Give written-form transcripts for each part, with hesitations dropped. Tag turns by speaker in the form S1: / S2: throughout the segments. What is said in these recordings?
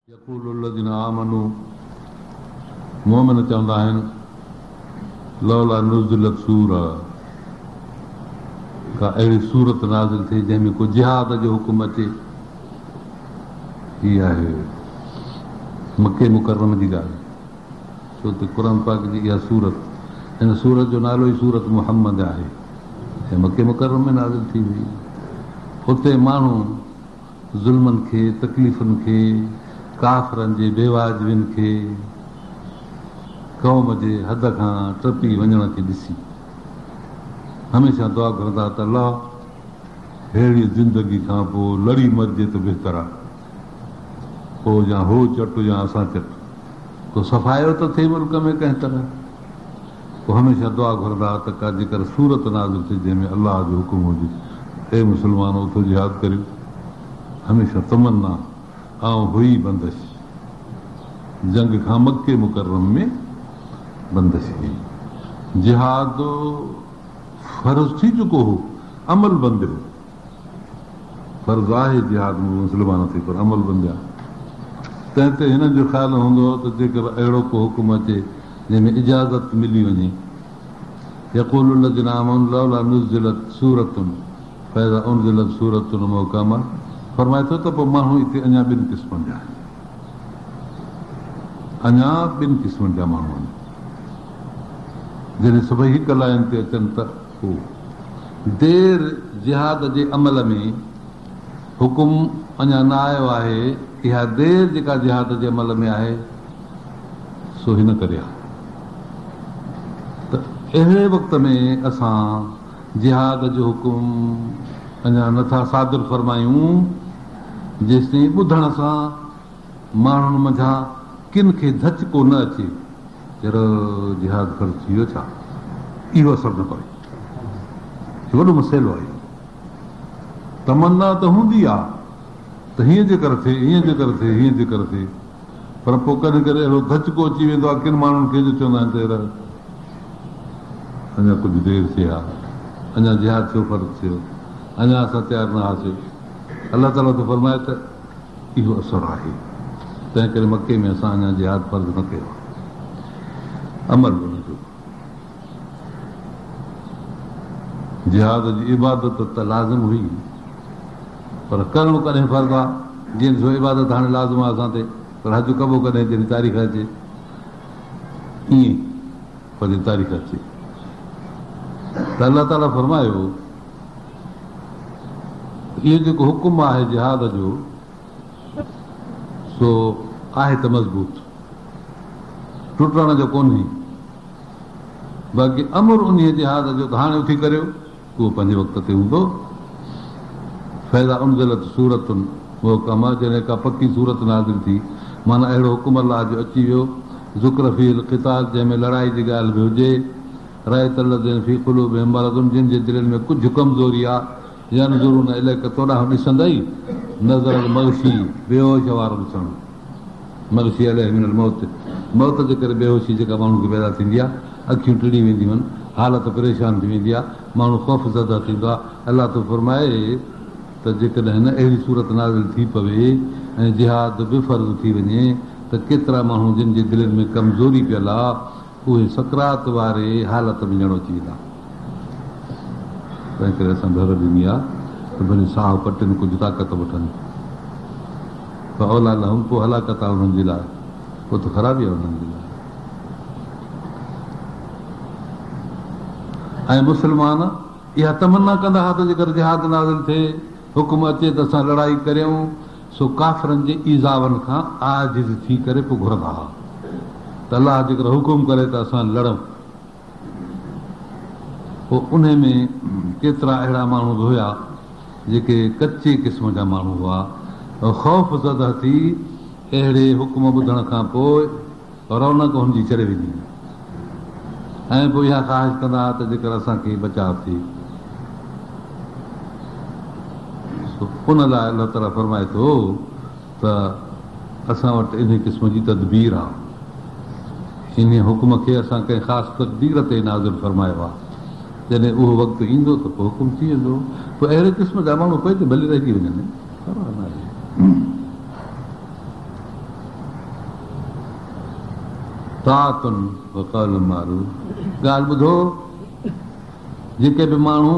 S1: यक़ूलुल्लज़ीना आमनू मोमिन चवंदा आहिनि लौला नुज़िलत सूरा का अहिड़ी सूरत नाज़िल थिए जंहिंमें को जिहाद जो हुकुम अचे। हीअ आहे मके मुकरम जी ॻाल्हि, छो त क़ुर पाक जी इहा सूरत, हिन सूरत जो नालो ई सूरत मुहम्मद आहे ऐं मके मुकरम में नाज़िल थी हुई। उते माण्हू ज़ुल्मनि खे, तकलीफ़ुनि खे, काफ़रनि जे बेवाजिबियुनि खे, क़ौम जे हद खां टपी वञण खे ॾिसी हमेशह दुआ घुरंदा त अलाह अहिड़ी ज़िंदगी खां पोइ लड़ी मरिजे त बहितर आहे, पोइ या हो चट या असां चट, को सफ़ायो त थिए मुल्क में कंहिं तरह। पोइ हमेशह दुआ घुरंदा त का जेकर सूरत नाज़िल थिए जंहिंमें अलाह जो हुकुम हुजे, ए मुस्लमान उथो जिहाद करियो। हमेशह तमन्ना ऐं हुई बंदिश, जंग खां मके मुकरम में बंदिश हुई। जिहाद फर्ज़ थी चुको हो, अमल बंदि हो। फर्ज़ आहे जिहाद मुस्लमान ते, पर अमल बंदि आहे। तंहिं ते हिन जो ख़्यालु हूंदो त जेकर अहिड़ो को हुकुम अचे जंहिंमें इजाज़त मिली वञे, यक़ूलुल्लज़ीना आमनू लौला नुज़िलत सूरतुन फ़इज़ा उनज़िलत सूरतुन मुहकमा, फरमाए थो त पोइ माण्हू हिते अञा ॿिनि क़िस्मनि जा आहिनि, अञा ॿिनि क़िस्मनि जा माण्हू आहिनि। जॾहिं सभई हिकु लाइन ते अचनि त पोइ देर जिहाद जे अमल में हुकुम अञा न आयो आहे। इहा देर जेका जिहाद जे अमल में आहे सो हिन करे आहे त अहिड़े वक़्त में असां जिहाद जो हुकुम अञा नथा सादिर फरमायूं जेसिताईं ॿुधण सां माण्हुनि मंझां किन खे धचको न अचे जहिड़ो जिहाद फ़र्ज़ थी वियो छा, इहो असरु न पए। वॾो मसइलो आहे। तमन्ना त हूंदी आहे त हीअं जे कर थिए, हीअं जे कर थिए, हीअं जे कर थिए, पर पोइ कॾहिं कॾहिं अहिड़ो धचको अची वेंदो आहे किन माण्हुनि खे जो चवंदा आहिनि त अञा कुझु देरि थिए आहे, अञा जिहाद छो फ़र्ज़ु थियो, अञा असां तयारु न हुआसीं। अलाह ताला त फरमाए त इहो असरु आहे, तंहिं करे मके में असां अञा जिहाद फ़र्ज़ु न कयो आहे, अमल बि न कयो। जिहाद जी इबादत त लाज़िम हुई, पर करणु कॾहिं फ़र्ज़ु आहे। जीअं ॾिसो इबादत हाणे लाज़िम आहे असां ते, पर हज कबो कॾहिं जॾहिं तारीख़ अचे, ईअं पर तारीख़ अचे त अलाह ताला फरमायो इहो जेको हुकुम आहे जिहाद जो सो आहे त मज़बूत, टुटण जो कोन्हे। बाक़ी अमर उन जिहाद जो त हाणे उथी करियो, उहो पंहिंजे वक़्त ते हूंदो। फ़इज़ा उनज़िलत सूरतुन मुहकमा, जॾहिं का पकी सूरत नाज़िल थी, माना अहिड़ो हुकुम अलाह जो अची वियो, ज़ुक्र फ़ील क़िताल, जंहिंमें लड़ाई जी ॻाल्हि बि हुजे, रअयतल्लज़ीना फ़ी क़ुलूबिहिम मरज़ुन, जिन जे दिलनि में कुझु कमज़ोरी आहे, यनज़ुरूना इलैक, तोॾांहुं ॾिसंदई नज़र मग़शी, बेहोश वारो ॾिसणु, मग़शी अलैहि मिनल मौत, मौत जे करे बेहोशी जेका माण्हू खे पैदा थींदी आहे, अखियूं टिड़ी वेंदियूं आहिनि, हालत परेशान थी वेंदी आहे, माण्हू ख़ौफ़ ज़दा थींदो आहे। अलाह तो फरमाए त जेकॾहिं हिन अहिड़ी सूरत नाज़िल थी पवे ऐं जिहाद बि फ़र्ज़ु थी वञे त केतिरा माण्हू जिन जे दिलनि में कमज़ोरी पियल आहे, उहे सकरात वारे हालत में ॼणो अची वेंदा। तंहिं करे असां घर ॾिनी आहे त भली साहु पटिनि, कुझु ताक़त वठनि, पर औला लहम, पोइ हलाकत आहे उन्हनि जे लाइ, पोइ त ख़राबी आहे उन्हनि जे लाइ। ऐं मुस्लमान इहा तमन्ना कंदा हुआ त जेकर जिहाद नाज़िल थिए, हुकुम अचे त असां लड़ाई करियूं, सो काफ़िरनि जे ईज़ावनि खां आजिज़ थी करे पोइ घुरंदा हुआ त अलाह जेकर हुकुम करे त असां लड़ूं। पोइ उन में केतिरा अहिड़ा माण्हू बि हुया जेके कचे क़िस्म जा माण्हू हुआ, ख़ौफ़ ज़दा थी अहिड़े हुकुम ॿुधण खां पोइ रौनक हुनजी चढ़े वेंदी, ऐं पोइ इहा ख़्वाहिश कंदा हुआ त जेकर असांखे बचाव थिए। उन लाइ अलाह ताला फरमाए थो त असां वटि इन क़िस्म जी तदबीर आहे, इन हुकुम खे असां कंहिं ख़ासि तक़दीर ते नाज़िल फरमायो आहे। जॾहिं उहो वक़्तु ईंदो त पोइ हुकुम थी वेंदो। पोइ अहिड़े क़िस्म जा माण्हू पए त भली रहिजी वञनि, परवाह न आहे। ॻाल्हि ॿुधो, जेके बि माण्हू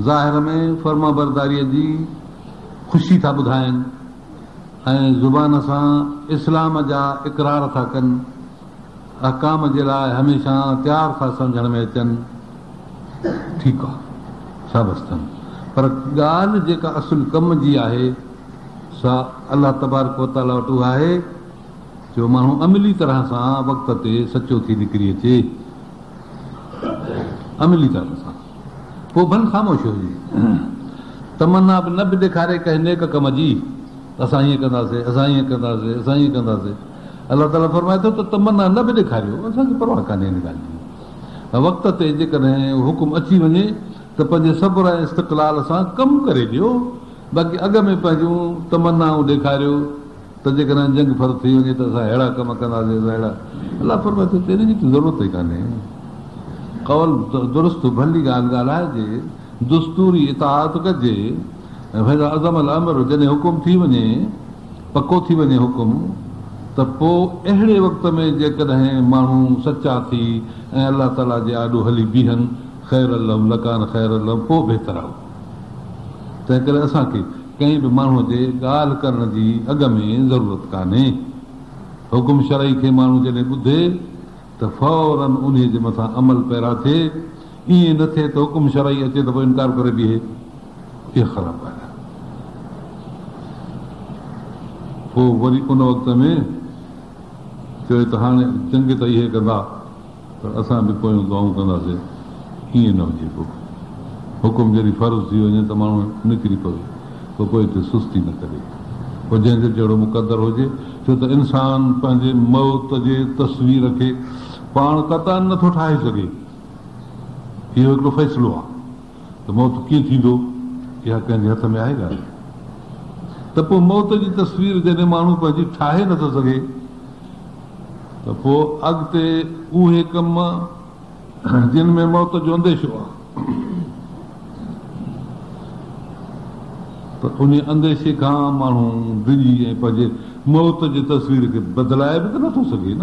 S1: ज़ाहिर में फर्मा बरदारीअ जी ख़ुशी था ॿुधाइनि ऐं ज़ुबान सां इस्लाम जा इक़रार था कनि, अहकाम जे लाइ हमेशह तयारु था सम्झण में अचनि, ठीकु आहे, शाबाश अथनि। पर ॻाल्हि जेका असुल कम जी आहे सा अलाह तबारक व तआला वटि उहा आहे जो माण्हू अमली तरह सां वक़्त ते सचो थी निकिरी अचे, अमली तरह सां, पोइ भले ख़ामोश हुजे, तमन्ना बि न बि ॾेखारे कंहिं नेक कम जी, असां ईअं कंदासीं, असां ईअं कंदासीं, असां ईअं कंदासीं। अलाह ताला फरमाए थो त तमन्ना न बि ॾेखारियो, असांखे परवाह कान्हे हिन ॻाल्हि जी। वक़्त ते जेकॾहिं हुकुम अची वञे त पंहिंजे सब्र ऐं इस्तक़लाल सां कमु करे ॾियो, बाक़ी अॻ में पंहिंजूं तमन्नाऊं ॾेखारियो त जेकॾहिं जंग फर्क़ थी वञे त असां अहिड़ा कम कंदासीं, अहिड़ा, अलाह फरमाए थो तेरे जी त ज़रूरत ई कान्हे। कौल दुरुस्त भली ॻाल्हि ॻाल्हाइजे, दुस्तूरी इताअत कजे, अज़म अल अमर जॾहिं हुकुम थी वञे, पको थी वञे हुकुम, त पोइ अहिड़े वक़्त में जेकॾहिं माण्हू सचा थी ऐं अलाह ताला जे आॾो हली बीहनि, ख़ैर अल्लम लकान ख़ैर अल्लम, पोइ बहितर आहे। तंहिं करे असांखे कंहिं बि माण्हूअ जे ॻाल्हि करण जी अॻ में ज़रूरत कान्हे। हुकुम शरई खे माण्हू जॾहिं ॿुधे त फौरन उन जे मथां अमल पैरा थिए, ईअं न थिए त हुकुम शरई अचे त पोइ इनकार करे बीहे, इहा ख़राबु आहे। पोइ वरी उन वक़्त में चए त हाणे जंग त इहे कंदा त असां बि पोयूं दुआऊं कंदासीं, ईअं न हुजे। पोइ हुकुम जॾहिं फ़र्ज़ु थी वञे त माण्हू निकिरी पवे, पोइ हिते सुस्ती न करे, पोइ जंहिंजो जहिड़ो मुक़दर हुजे, छो त इंसान पंहिंजे मौत जे तस्वीर खे पाण क़तान नथो ठाहे सघे। इहो हिकिड़ो फ़ैसिलो आहे त मौत कीअं थींदो, इहा कंहिंजे हथ में आहे ॻाल्हि। त पोइ मौत जी तस्वीर जॾहिं माण्हू पंहिंजी ठाहे नथो सघे त पोइ अॻिते उहे कम जिन में मौत जो अंदेशो आहे, त उन अंदेशे खां माण्हू डिॼी ऐं पंहिंजे मौत जी तस्वीर खे बदिलाए बि त नथो सघे न।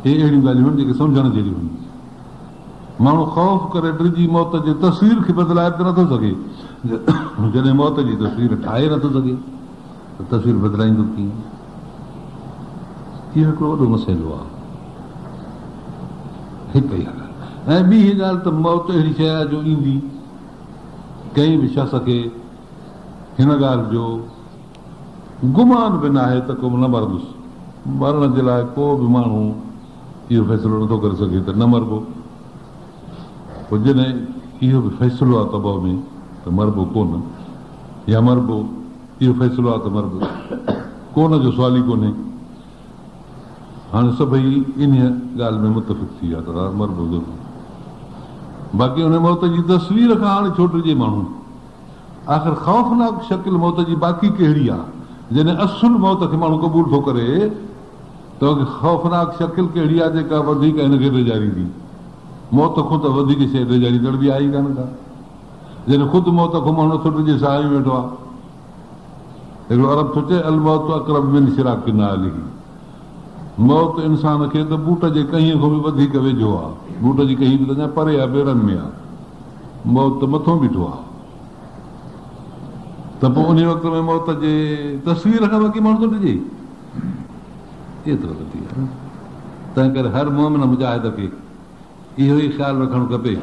S1: हे अहिड़ियूं ॻाल्हियूं आहिनि जेके सम्झण जहिड़ियूं आहिनि। माण्हू ख़ौफ़ करे डिॼी मौत जी तस्वीर खे बदिलाए बि त नथो सघे, जॾहिं मौत जी तस्वीर ठाहे नथो सघे त तस्वीर बदिलाईंदो कीअं? इहो हिकिड़ो वॾो मसइलो आहे। हिकु ई ॻाल्हि। ऐं ॿी हीअ ॻाल्हि त मौत अहिड़ी शइ आहे जो ईंदी, कंहिं बि शख़्स खे हिन ॻाल्हि जो गुमान बि न आहे त को न मरंदुसि। मरण जे लाइ को बि माण्हू इहो फ़ैसिलो नथो करे सघे त न मरबो। पोइ जॾहिं इहो बि फ़ैसिलो आहे तबो में त मरबो कोन या मरबो, इहो फ़ैसिलो आहे त मरबो कोन जो सुवाल ई कोन्हे। हाणे सभई इन ॻाल्हि में मुतफ़िक़ थी विया त मरबो ज़रूरु। बाक़ी हुन मौत जी तस्वीर खां हाणे छो डिॼे माण्हू? आख़िर ख़ौफ़नाक शकिल मौत जी बाक़ी कहिड़ी आहे? जॾहिं असुल मौत खे माण्हू क़बूल थो करे त ख़ौफ़नाक शकिल कहिड़ी आहे जेका वधीक हिनखे ॾेजारींदी? मौत खां त वधीक शइ ॾेजारींदड़ बि आहे ई कान का। जॾहिं ख़ुदि मौत खां माण्हू नथो ॾिजे, साह में वेठो आहे। हिकिड़ो अरब थो चए अल मौत अक़रब मिन शिराक नालिही, मौत इंसान खे त बूट जे कहीं खां बि वधीक वेझो आहे। बूट जी कहीं बि त अञा परे आहे, पेरनि में आहे, मौत त मथां बीठो आहे। त पोइ उन वक़्त में मौत जे तस्वीर खां बाक़ी माण्हू थो ॾिजे, एतिरो त थी आहे। तंहिं करे हर मोमिन मुजाहिद खे इहो ई ख़्यालु रखणु खपे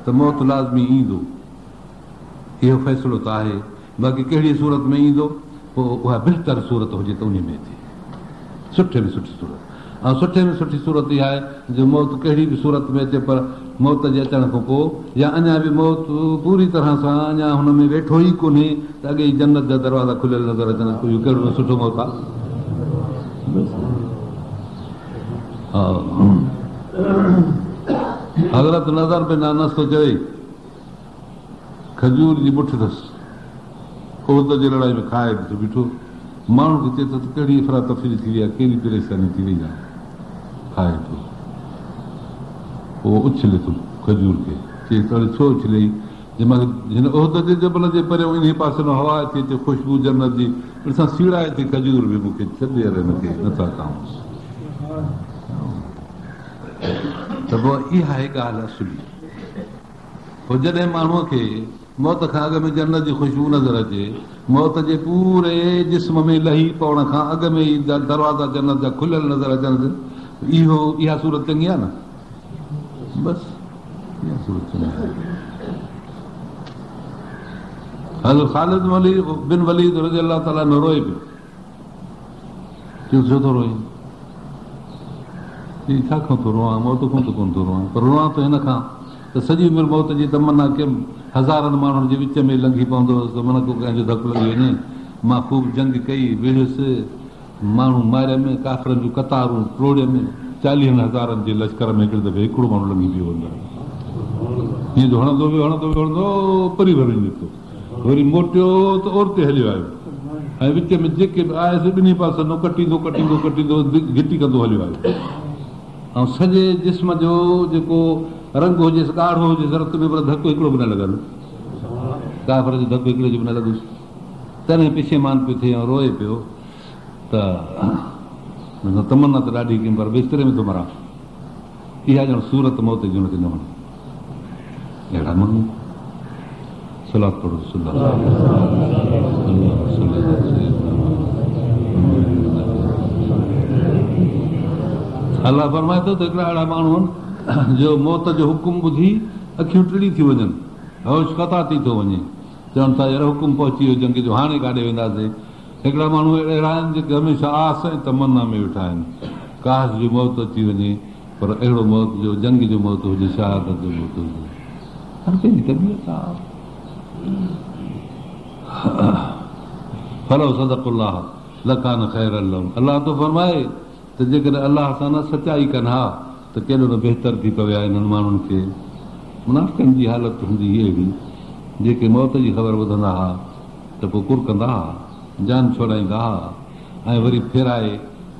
S1: त मौत लाज़मी ईंदो, इहो फ़ैसिलो त आहे। बाक़ी कहिड़ी सूरत में ईंदो, पोइ उहा बहितर सूरत हुजे त उन में थिए, सुठे में सुठी सूरत। ऐं सुठे में सुठी सूरत इहा आहे जो मौत कहिड़ी बि सूरत में अचे, पर मौत जे अचण खां पोइ या अञा बि मौत पूरी तरह सां अञा हुन में वेठो ई कोन्हे त अॻे ई जन्नत जा दरवाज़ा खुलियल नज़र अचनि, इहो कहिड़ो सुठो मौत आहे। हज़रत नज़र बिन अनस थो चए खजूर जी मुठ अथसि, उहिद जी लड़ाई में खाए बि बीठो, माण्हू खे चए थो त कहिड़ी अफ़रा तफ़री थी वई आहे, कहिड़ी परेशानी थी वई आहे, खाए थो। पोइ उछले थो खजूर खे, चए त छो उछले? जे मूंखे हिन उहिद जे जबल जे परियां इन पासे में हवा थी अचे, ख़ुशबू जन्नत जी, ॾिसां सीड़ाए थी खजूर बि, मूंखे छॾे हिनखे नथा खाऊंसि। त पोइ इहा आहे ॻाल्हि असुली। पोइ जॾहिं माण्हूअ खे मौत खां अॻु में जन्नत जी ख़ुशबू नज़र अचे, मौत जे पूरे जिस्म में लही पवण खां अॻु में ई दरवाज़ा जन्नत जा खुलियल नज़र अचनि, इहा सूरत चङी आहे न। बसि इहा सूरत चङी आहे। हज़रत ख़ालिद बिन वलीद रज़ी अलाह ताला न रोए पियो, छो थो रोए? छा खां थो रोआं? मौत खां त कोन थो रोआं, पर रोआं त हिन खां त सॼी उमिरि मौत जी तमना कयमि, हज़ारनि माण्हुनि जे विच में लंघी पवंदो त मन को कंहिंजो धकु लॻी वञे। मां ख़ूब जंग कई, विढ़ुसि, माण्हू मारियमि, काफ़रनि जूं कतारूं टोड़ियमि, 40,000 जे लश्कर में हिकिड़े दफ़े हिकिड़ो माण्हू लंघी पियो वञे। हीअं जो हणंदो वियो परी भरी निकितो, वरी मोटियो त ओर ते हलियो आयो, ऐं विच में जेके बि आयसि ॿिन्ही पासे नो कटींदो घिटी कंदो हलियो आयो। ऐं सॼे जिस्म जो जेको रंग हुजेसि, ॻाढ़ो हुजेसि रत में, पर धकु हिकिड़ो बि न लॻल, काफ़र जो धकु हिकिड़े जो बि न लॻुसि। तॾहिं पिछेमान पियो थिए ऐं रोए पियो त तमना त ॾाढी कई, पर बिस्तरे में थो मरां। इहा ॼण सूरत मौत जी हुनखे न वणे। अहिड़ा माण्हू सलात पढ़ो। अलाह फरमाए थो त हिकिड़ा अहिड़ा माण्हू आहिनि जो मौत जो हुकुम ॿुधी अखियूं टिड़ी थी वञनि, होश कता थी थो वञे, चवनि था यार हुकुम पहुची वियो जंग जो, हाणे काॾे वेंदासीं। हिकिड़ा माण्हू अहिड़ा आहिनि जेके हमेशह आस ऐं तमन्ना में वेठा आहिनि, काश जो मौत अची वञे, पर अहिड़ो मौत जो जंग जो मौत हुजे, शहादत जो मौत हुजे। हर कंहिंजी तबियत आहे। फलो सदकुल्लाह लकान खैर लहुम। अलाह तो फरमाए त जेकॾहिं अलाह सां न सचाई कनि हा त केॾो न बहितर थी पवे आहे इन्हनि माण्हुनि खे। मुनाफ़िक़नि जी हालत हूंदी अहिड़ी, जेके मौत जी ख़बर ॿुधंदा हुआ त पोइ कुर कंदा हुआ, जान छोड़ाईंदा हुआ, ऐं वरी फेराए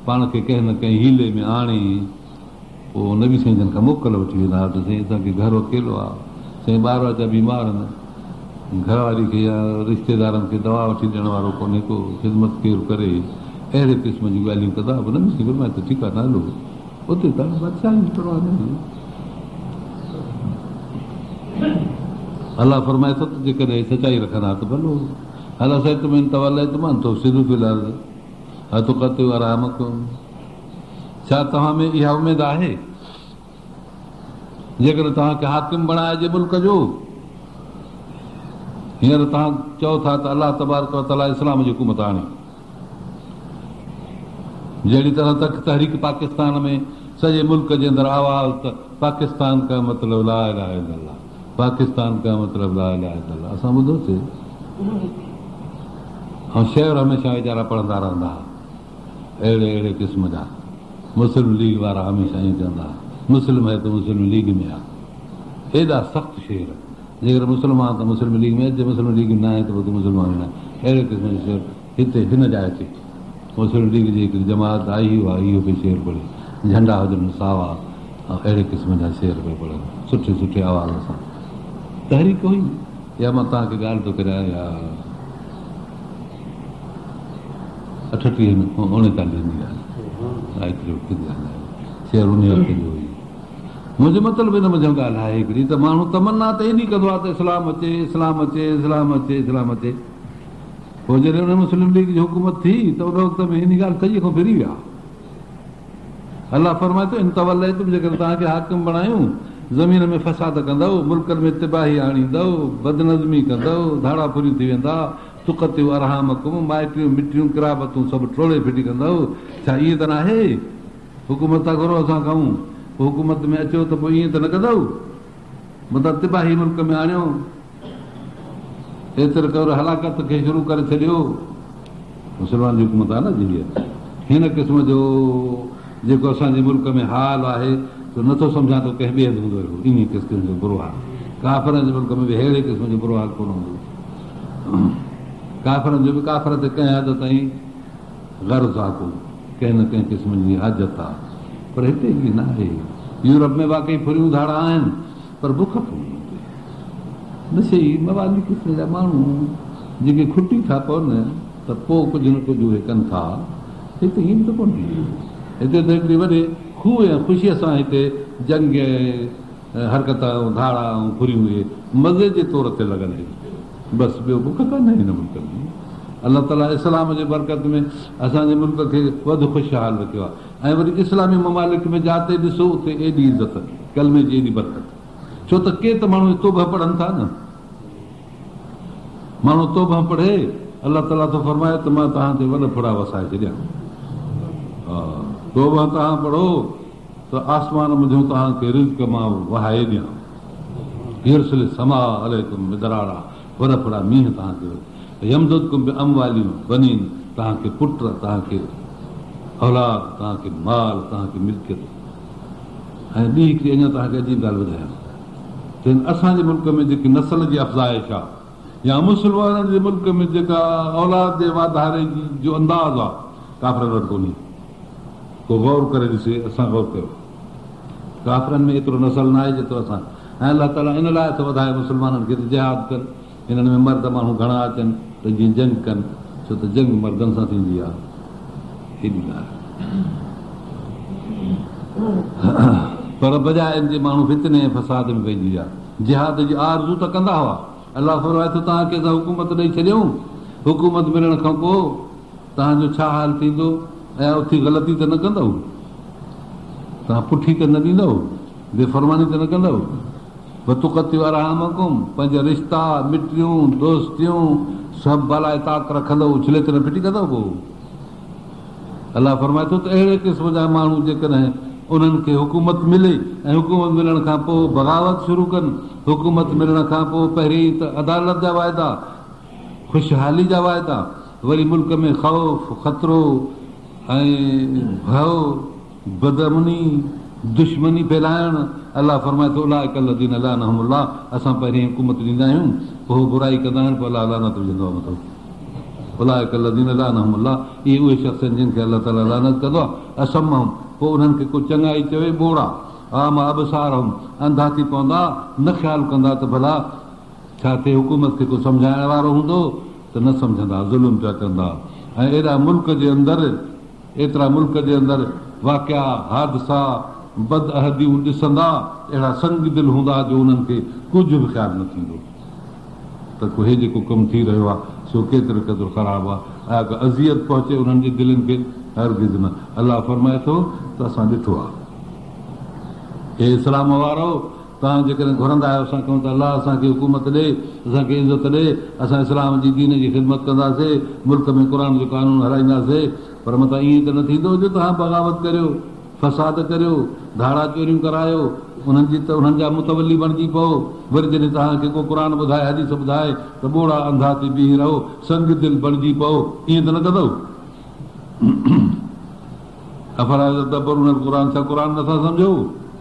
S1: पाण खे कंहिं न कंहिं हीले में आणे पोइ नबी साईं जन खां मोकल वठी वेंदा हुआ त साईं असांखे घर अकेलो आहे, साईं ॿार जा बीमार आहिनि, घरवारी खे या रिश्तेदारनि खे दवा वठी ॾियण वारो कोन्हे को, ख़िदमत केरु करे, अहिड़े क़िस्म जूं ॻाल्हियूं कंदा। नबी साईं फरमाए त ठीकु आहे, न हलो उते त बादशाह परवाह न। अलाह फरमाए थो त जेकॾहिं सचाई रखंदा त भलो। अलाह साईं तुम तवल तुमान तो सिधू फिलहाल हथ कते आराम कोन। छा तव्हां में इहा उमेद आहे जेकॾहिं तव्हांखे हाकिम बणाइजे मुल्क जो? हींअर तव्हां चओ था त अलाह तबारक व तआला इस्लाम जी हुकूमत आणे। जहिड़ी तरह तहरीक पाकिस्तान में सॼे मुल्क जे अंदरि आवाज़ त पाकिस्तान का मतिलबु ला इलाहा इल्लल्लाह, पाकिस्तान का मतिलबु ला इलाहा इल्लल्लाह, असां ॿुधोसीं। ऐं शेर हमेशह वीचारा पढ़ंदा रहंदा हुआ, अहिड़े क़िस्म जा। मुस्लिम लीग वारा हमेशह ईअं चवंदा हुआ, मुस्लिम है त मुस्लिम लीग में आहे। एॾा सख़्तु शेर, जेकर मुस्लमान त मुस्लिम लीग में अचे, मुस्लिम लीग न आहे त पोइ मुस्लमान न आहे। अहिड़े क़िस्म जो शेर हिते हिन जाइ ते मुस्लिम लीग जी हिकिड़ी जमात आई हुआ, इहो पई शेर पढ़े, झंडा हुजनि सावा, ऐं अहिड़े क़िस्म जा शेर पिया पढ़नि सुठे सुठे आवाज़ सां। तहरीक हुई या मां तव्हांखे ॻाल्हि थो करियां या 38 39 जी ॻाल्हि, शेर उन वक़्त जो हुई। मुंहिंजो मतिलबु हिन मुंहिंजो ॻाल्हि आहे हिकिड़ी त माण्हू तमन्ना त इन कंदो आहे त इस्लाम अचे, इस्लाम अचे, इस्लाम अचे, इस्लाम अचे। पोइ जॾहिं हुन मुस्लिम लीग जी हुकूमत थी त उन वक़्त में इन ॻाल्हि सॼी खां फिरी विया। अलाह फरमाए थो इन तवल तुम जेकर तव्हांखे हाकिम बणायूं, ज़मीन में फसाद कंदव, मुल्कनि में तिबाही आणींदव, बदनज़मी कंदव, धाड़ा फुरियूं थी वेंदा, तुक़तियूं अरहामकुम, माइटियूं मिटियूं किराबतूं सभु टोड़े फिटी कंदव। छा ईअं त न आहे? हुकूमत था घुरो असां खाऊं, पोइ हुकूमत में अचो त पोइ ईअं त न कंदव? मतिलबु तिबाही मुल्क में आणियो, एतिरे कर हलाकत खे शुरू करे छॾियो। मुस्लमान जी हुकूमत आहे न जी। हिन क़िस्म जो जेको असांजे मुल्क में हाल आहे त नथो सम्झां थो कंहिं ॿिए हंधि हूंदो अहिड़ो, इन क़िस्म जो बुरो हाल। काफ़रनि जे मुल्क में बि अहिड़े क़िस्म जो बुरो हाल कोन हूंदो। काफ़रनि जो बि काफ़र ते कंहिं हद ताईं गर्ज़ आहे, को कंहिं न कंहिं क़िस्म जी हाजत आहे, पर हिते बि न आहे। यूरोप में वाकई फुरियूं धाड़ा आहिनि, पर बुख कोन्हे। नशे मवादी क़िस्म जा माण्हू जेके खुटी था पवनि त पोइ कुझु न कुझु उहे कनि था। हिते ईअं त कोन्हे। हिते त हिकिड़ी वॾे खूह ऐं ख़ुशीअ सां हिते जंग हरकत धाड़ा ऐं फुरियूं इहे मज़े जे तौर ते लॻल आहिनि। बसि ॿियो बुख कान्हे हिन मुल्क में। अलाह ताला इस्लाम जे बरकत में असांजे मुल्क खे वधि ख़ुशहाल रखियो आहे। ऐं वरी इस्लामी ममालिक में जिते ॾिसो उते एॾी इज़त, कलमे जी एॾी बरकत। छो त के त माण्हू तौबा पढ़नि था न, माण्हू तौबा पढ़े, अलाह ताला थो फरमाए त मां तव्हां ते वॾा फुड़ा वसाए छॾियां। हा, तौबा तव्हां पढ़ो त आसमान मुंहिंजो तव्हांखे रिज़्क़ मां वहाए ॾियां। हिरसिल समा अलैकुम मिदरारा, वॾा फुड़ा मींहं तव्हांखे यमदुदकुम बि अमवालियूं बनीन, तव्हांखे पुट, तव्हांखे औलाद, तव्हांखे माल, तव्हांखे मिल्कियत। ऐं ॿी हिकिड़ी अञा तव्हांखे अजीब ॻाल्हि ॿुधायां, चवनि असांजे मुल्क में जेकी नसल जी अफ़ज़ाइश आहे या मुस्लमाननि जे मुल्क में जेका औलाद जे वाधारे जो अंदाज़ आहे, काफ़रनि वटि कोन्हे। को गौर करे ॾिसे, असां गौर कयो, काफ़रनि में एतिरो नसल न आहे जेतिरो असां। ऐं अलाह ताला इन लाइ थो वधाए मुस्लमाननि खे त जिहाद कनि, हिननि में मर्द माण्हू घणा अचनि त जीअं जंग कनि, छो त जंग मर्दनि सां थींदी आहे। हेॾी ॻाल्हि पर बजाए इन जे माण्हू फितने ऐं फसाद में पइजी विया। जिहाद जी आरज़ू त कंदा हुआ, अलाह फरमाए थो तव्हांखे असां हुकूमत ॾेई छॾियऊं, हुकूमत मिलण खां पोइ तव्हांजो छा हाल थींदो, ऐं उथी ग़लती त न कंदव, तव्हां पुठी त न ॾींदव, बेफ़रमानी त न कंदव। बतुकती वारा आमकुम, पंहिंजा रिश्ता मिटियूं दोस्तियूं सभु भलाए ताक़त रखंदव, उछले त न फिटी कंदव। पोइ अलाह फरमाए थो त अहिड़े क़िस्म जा माण्हू जेकॾहिं उन्हनि खे हुकूमत मिले ऐं हुकूमत मिलण खां पोइ बग़ावत शुरू कनि, हुकूमत मिलण खां पोइ पहिरीं त अदालत जा वाइदा, ख़ुशहाली जा वाइदा, वरी मुल्क में ख़ौफ़ ख़तरो ऐं भउ बदअमनी दुश्मनी फैलाइण। अलाह फरमाए थो उलाइकल्लज़ीन लानहुमुल्लाह, असां पहिरीं हुकूमत ॾींदा आहियूं, पोइ बुराई कंदा आहिनि, पोइ अलाह लानत विझंदो आहे मथां। उलाइकल्लज़ीन लानहुमुल्लाह, इहे उहे शख़्स आहिनि जिन खे अलाह ताला लानत कंदो आहे। असमहुम, पोइ उन्हनि खे को चङाई चवे ॿोड़ा, आम अबसारहुम, अंधा थी पवंदा, न ख़्यालु कंदा त भला छा थिए, हुकूमत खे को सम्झाइण वारो हूंदो त न सम्झंदा, ज़ुल्म पिया कंदा। ऐं एॾा मुल्क जे अंदरि, एतिरा मुल्क जे अंदरि वाक़िया हादसा बदअहदियूं ॾिसंदा, अहिड़ा संग दिलि हूंदा जो उन्हनि खे कुझु बि ख़्यालु न थींदो त को हे जेको कमु थी रहियो आहे सो केतिरो क़दुरु ख़राबु आहे, ऐं अगरि अज़ियत पहुचे उन्हनि जे दिलनि खे, हरगिज़ न। अलाह फरमाए थो त असां ॾिठो आहे। हे इस्लाम वारो, तव्हां जेकॾहिं घुरंदा आहियो असां चऊं त अलाह असांखे हुकूमत ॾे, असांखे इज़त ॾे, असां इस्लाम जी दीन जी ख़िदमत कंदासीं, मुल्क में क़ुर जो कानून हलाईंदासीं, पर मथां ईअं त न थींदो जो तव्हां बग़ावत करियो, फसाद करियो, धाड़ा चोरियूं करायो, उन्हनि जा मुतवली बणिजी पओ, वरी जॾहिं तव्हांखे को क़ुर ॿुधाए हदीस ॿुधाए त ॿोड़ा अंधा थी बीही रहो, संग दिलि बणिजी पओ, ईअं त न कंदव। अफ़राज़तदब्बरुन क़ुर, छा क़ुर नथा सम्झो,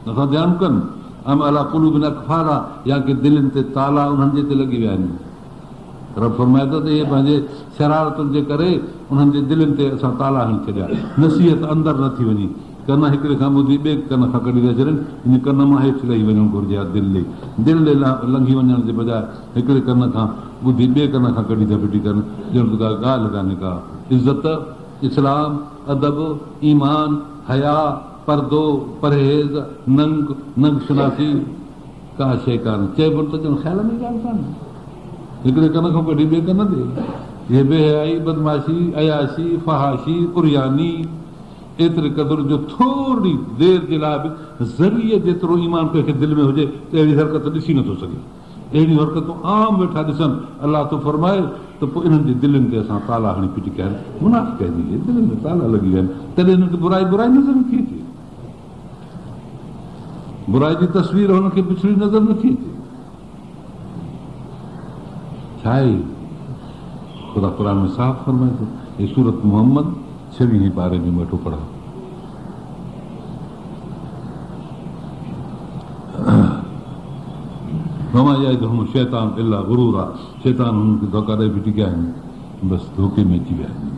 S1: नथा ध्यानु कनि। अम अला क़ुलूबिन अक़फ़ाला, या की दिलनि ते ताला उन्हनि जे ते लॻी विया आहिनि। रब फरमाए थो त इहे पंहिंजे शरारतुनि जे करे उन्हनि जे दिलनि ते असां ताला हणी छॾिया, नसीहत अंदरि न थी वञे, कन हिकिड़े खां ॿुधी ॿिए कन खां कढी था छॾनि, इन कन मां हेठि लही वञणु घुरिजे आहे। दिलि ॾे लंघी वञण जे बजाए हिकिड़े कन खां ॿुधी ॿिए कन खां कढी था फिटी कनि, ॼण त ॻाल्हि कान्हे का। इज़त, इस्लाम, अदब, ईमान, हया, परदो, परहेज़, नंग शनासी, का शइ कान्हे। चइबो त ॼण ख़्याल में ॻाल्हि कान्हे, हिकिड़े कन खां कढी ॿिए कन ते। इहे बेहयाई, बदमाशी, अयाशी, फहाशी, कुरियानी, एतिरे क़दुरु जो थोरी देरि जे लाइ बि ज़रिए जेतिरो ईमान कंहिंखे दिलि में हुजे त अहिड़ी हरकत ॾिसी नथो सघे। अहिड़ियूं हरकतूं आम वेठा ॾिसनि, अलाह थो फरमाए त पोइ इन्हनि जे दिलनि ते असां ताला हणी फिटी कया आहिनि, मुनाफ़िक़ आहिनि, दिलनि में ताला लॻी विया आहिनि, तॾहिं हिननि खे बुराई नज़र नथी अचे, बुराई जी तस्वीर हुनखे पिछड़ी नज़र नथी अचे। छा आहे ख़ुदा क़ुर में साफ़ फरमाए थो, हे सूरत मोहम्मद 6वें पारे में वेठो पढ़ा। शैतान इल्ला गुरूर आहे, शैतान हुननि खे धोखा ॾेई फिटी कया आहिनि, बसि धोखे में अची विया आहिनि।